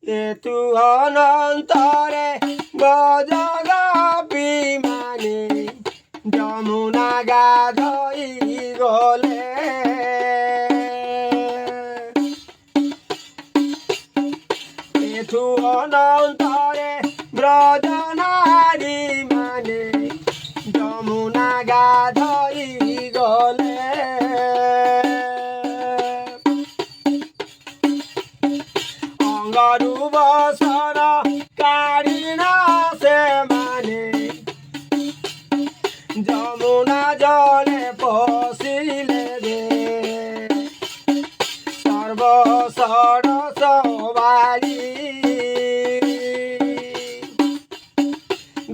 তেতু অনন্তরে গজগপি মানে যমুনা গাধই গলে তেতু অনন্তরে ব্রজনারী মানে যমুনা গাধই গলে অঙ্গরু বসন কারিণ সে মানে যমুনা জলে পশিলে রে সর্বসরস বাড়ি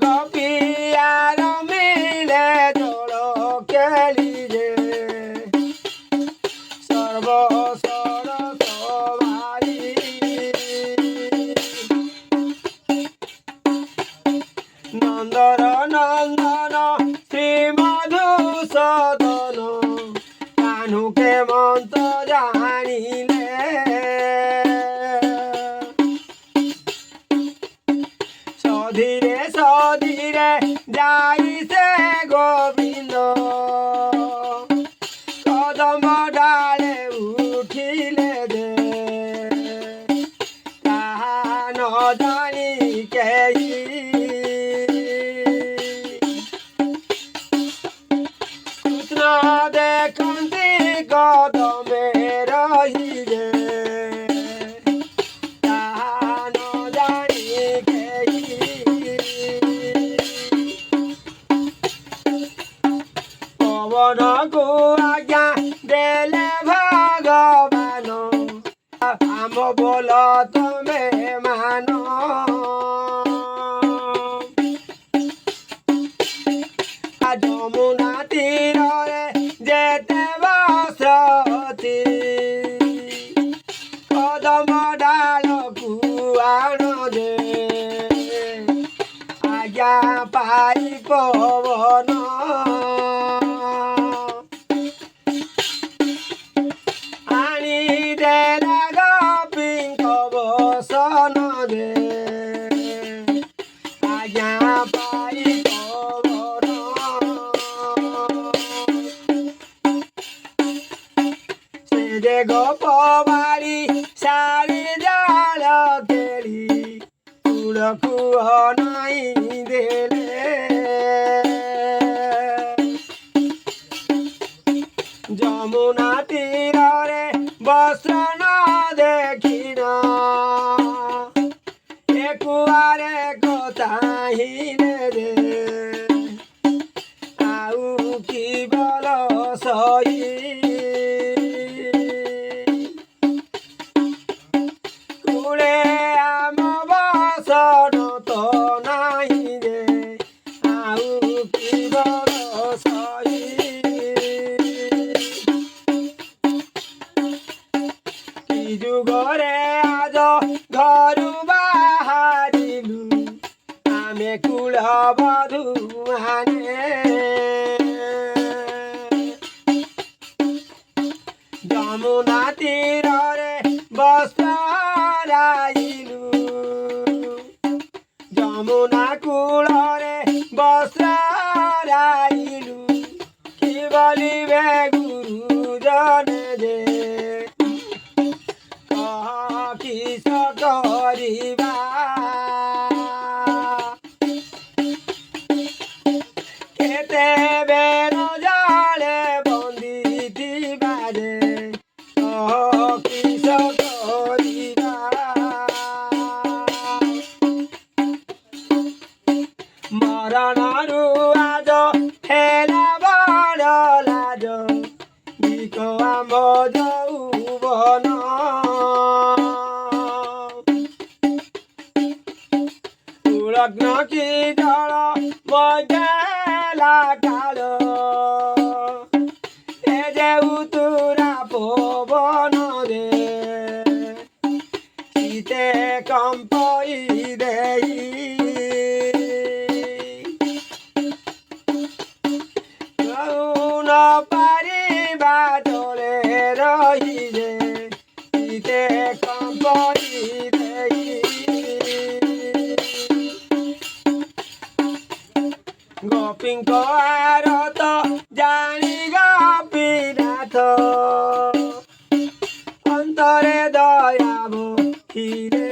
গোপিয়ার মিলে জল খেলি রে সর্বসরস বাড়ি নন্দর নন্দন শ্রী মধুসূদন কানুকে মন্ত্র জানিলে সধীরে সধীরে যাইছে গোবিন্দ কদম ডালে উঠিলে দে তাহা ন জানি কেহি কৃষ্ণ দেখন্তি কদমে রহিলে তাহা ন জানি কেহি পবনକୁ আজ্ঞা দেলে ভগবান ଆମ ବୋଲ ତମେ ମାନ ଯମୁନା ତୀରରେ ଯେତେ ବସତି କଦମ ଡାଳକୁ ଆଣ ଦେ ଆଜ୍ଞା ପାଇ ପବନ ଆଣି ଦେଲା ଗୋପୀଙ୍କ ବସନ ଦେ ଆଜ୍ଞା ପାଇ ପବନ ସେ ଯେ ଗୋପ ବାଡ଼ି ଶାଢ଼ୀ ଜାଳ କେଳି କୂଳକୁ ଅନାଇ ଦେଲେ যমুনা তীরে বস্ত্র ন দেখিন একুয়ারে চাহিলে রে আউ কি বল সই কুড়ে আম বসন তো নাই রে আউ কি বল সই যুগরে আজ ঘরু বাহারিলু আমি কুল বধূ মানে যমুনা তীরে বস্ত্রাইলু যমুনা কূଳରେ বস্ত্রাইলু কি বলিবে গুরুজনে যে কিস করিবা কেতে বেল জলে বন্দি দিবারে কিস করিবা মরণরু আজ হেলা বড় লাজ বিক আম যৌবন লগ্ন কি জল মজেলা কাল এ যে উতুরা পবন রে শীতে কম্পই দেই পারিবা জলে রহি রে শীতে কম্পই দেই ଗୋପୀଙ୍କ ଆରତ ଜାଣି ଗୋପୀନାଥ ଅନ୍ତରେ ଦୟା ଭୋଖିରେ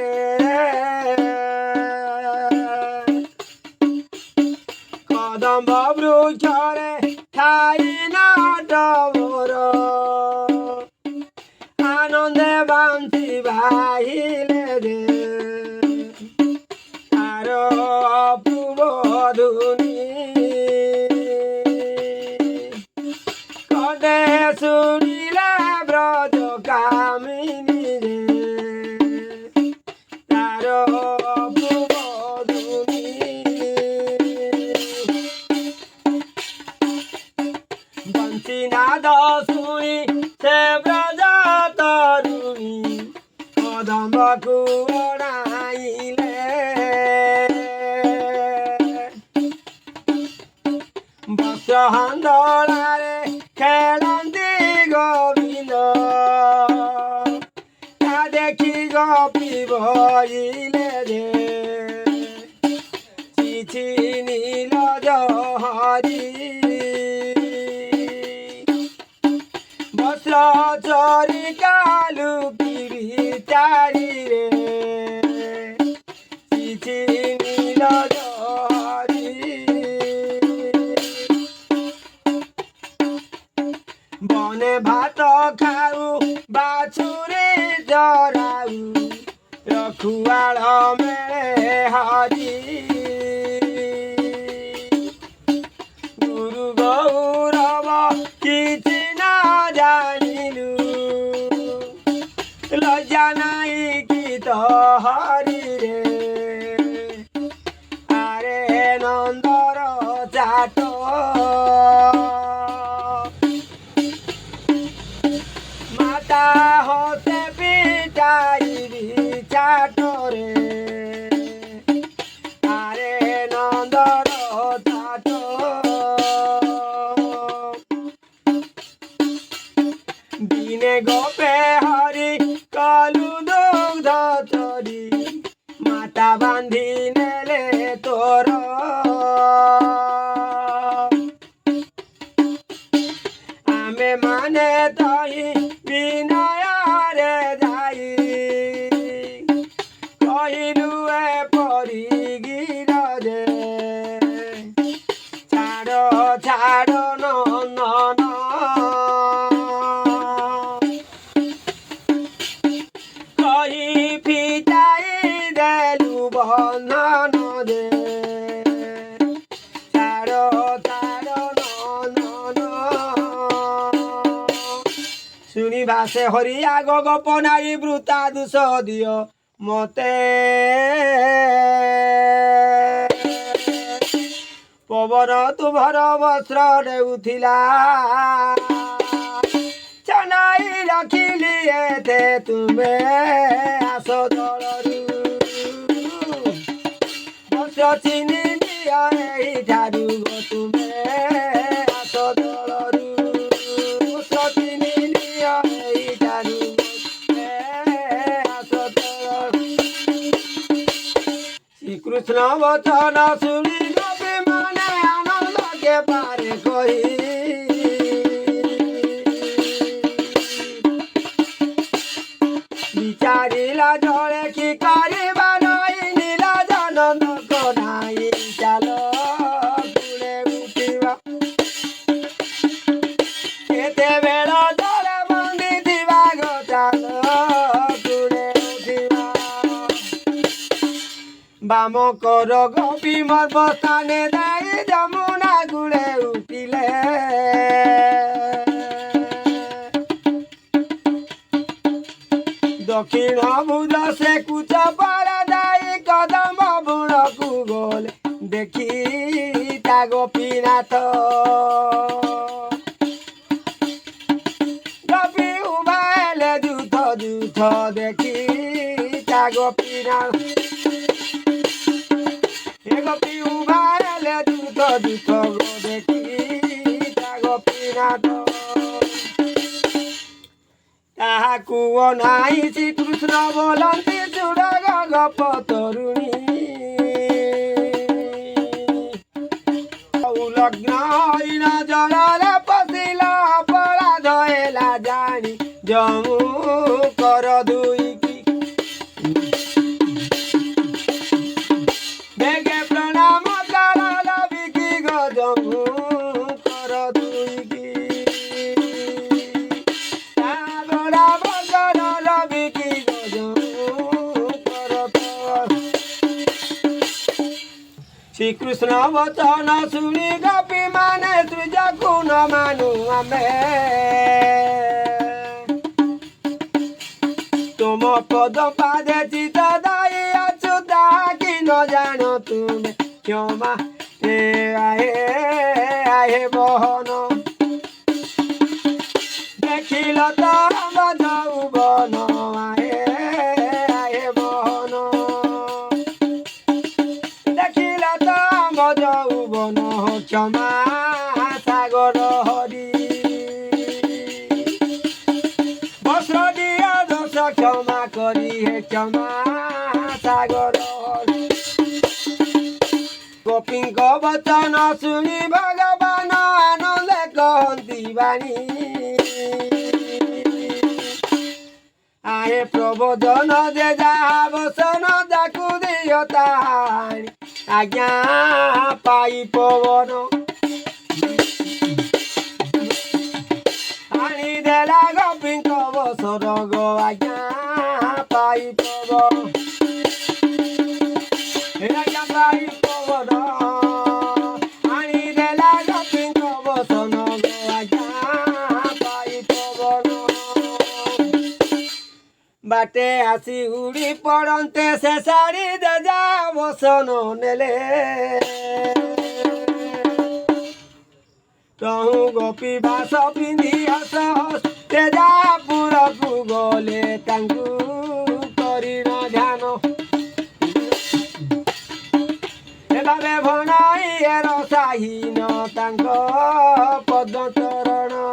କଦମ୍ବ ବୃକ୍ଷରେ ଥାଇ ନାଟ ମୋର ଆନନ୍ଦେ ବାନ୍ତି ବାହିଲେ ଦେ ତାର ଅପୂର୍ବ ଧୁନି କଦେ ଶୁଣିଲେ ବ୍ରଜ କାମିনী ରେ ତାର ଅପୂର୍ବ ଧୁନି ବଂଶୀନାଦ ଶୁଣି ସେ ବ୍ରଜ ତରୁଣୀ କଦମ୍ବକୁ ଅଣାଇଲେ ବସ୍ତ୍ର ହନ୍ଦଳାରେ ଖେଳନ୍ତି ଗୋବିନ୍ଦ ତା ଦେଖି ଗୋପୀ ବଇଲେ ଯେ କିଛି ନୀଳଜ ହରି ବସ୍ତ୍ର ଚୋରି କାଲୁ ବିଚାରିରେ କିଛି ନୀଳଜ ହରି ବନେ ଭାତ ଖାଉ ବାଛୁରୀ ଚରାଉ ରଖୁଆଳ ମେଳେ ହରି ଗୁରୁ ଗୌରବ କିଛି ନ ଜାଣିଲୁ ଲଜ୍ଜା ନାହିଁ କି ତ ହରିରେ ଆରେ ନନ୍ଦର ଚାଟ মাতা হতে পিটাইবি চাটরে আরে নন্দর চাট দিনে গোপে হরি কলু দুগ্ধ চরি মাতা বান্ধি নেলে তোর ଆମେ ମାନେ ତହି ବିନୟରେ ଯାଇ କହିଲୁ ଏପରି ଗିରଜେ ଛାଡ଼ ଛାଡ଼ ନନ୍ଦନ କହି ଫିଟାଇ ଦେଲୁ ବନ୍ଧନ ଦେ ଛାଡ଼ ଛାଡ଼ ନନ୍ଦନ শুনিবা সে হরিয়া গপ নারী বৃতা দুষ দিও মতে পবন তুভর বস্ত্র নেউথিলা ଛନାଇ ରଖିଲି ଏତେ ତୁମେ ଆସ ଦଳରୁ ବସ୍ତ୍ର ଚିହ୍ନି ଦିଅ ଏଇଠାରୁ ଗୋ ତୁମେ ଆସ ଦଳରୁ ବସ୍ତ୍ର ଚିହ୍ନି ଦିଅ ଏଇଠାରୁ ଆସ ଦଳରୁ ଶ୍ରୀକୃଷ୍ଣ ବଚନ ଶୁଣି ଗୋପୀ ମାନେ ଆନନ୍ଦ କେ ପାରେ କହି বিচারিলা জলে কি করিবা নই নীলা জনন্দ কোনাই চাল কুলে উঠিবা কেতে বেড় জলে বন্দি দিবা গো চাল কুলে উঠিবা বাম কর গোপী মর্মস্থানে যাই যমুনা কুলে উঠিলে দক্ষিণ ভুজ সে কুচ পারা যাই কদম বুড়কু গলে দেখি তা গোপীনাথ গোপী উবাইলে যুথ যুথ দেখি তা গোপীনাথ এ গোপী উবাইলে যুথ যুথ দেখি তা গোপীনাথ তাহাকু অনাই শ্রীকৃষ্ণ বলন্তি চূড়াগ গপ তরুণী ଶ୍ରୀକୃଷ୍ଣ ବଚନ ଶୁଣି ଗୋପୀ ମାନେ ସୂର୍ଯ୍ୟକୁ ନ ମାନୁ ଆମେ ତୁମ ପଦ ପାଦେ ଚିତ ଦାଇ ଅଛୁ ତାକି ନ ଜାଣ ତୁମେ କ୍ଷମା ଆହେ ବହନ ଦେଖିଲ ତ ଯୌବନ ଆହେ ବହନ ଦେଖିଲ ତ ଯୌବନ କ୍ଷମା ସାଗର ହରି ବସ୍ତ୍ର ଦିଅ ଦୋଷ କ୍ଷମା କରି ହେ କ୍ଷମା ସାଗର ହରି ଗୋପୀଙ୍କ ବଚନ ଶୁଣି ଭଗବାନ ଆନନ୍ଦ କହନ୍ତି ବାଣୀ ଆହେ ପ୍ରବୋଧନ ଯେ ଯାହା ବସନ ତାକୁ ଦିଅ ତାହାରି ଆଜ୍ଞା ପାଇ ପବନ ଆଣିଦେଲା ଗୋପୀଙ୍କ ବସର ଗୋ ଆଜ୍ଞା ପାଇ ପବନ ଆଜ୍ଞା ପାଇ ପବନ ଆଣିଦେଲା ଗୋପୀଙ୍କ ବସନ ଗୋ ଆଜ୍ଞା ପାଇ ପବନ ବାଟେ ଆସି ଉଡ଼ି ପଡ଼ନ୍ତେ ସେ ଶାଢ଼ୀ ଦେଜା ବସନ ନେଲେ ତହୁଁ ଗୋପୀ ବାସ ପିନ୍ଧି ହସ ତେଜାପୁରକୁ ଗଲେ ତାଙ୍କୁ କରିନ ଧ୍ୟାନ ଭାବେ ଭଣାଇ ରସାହୀନ ତାଙ୍କ ପଦ ଚରଣ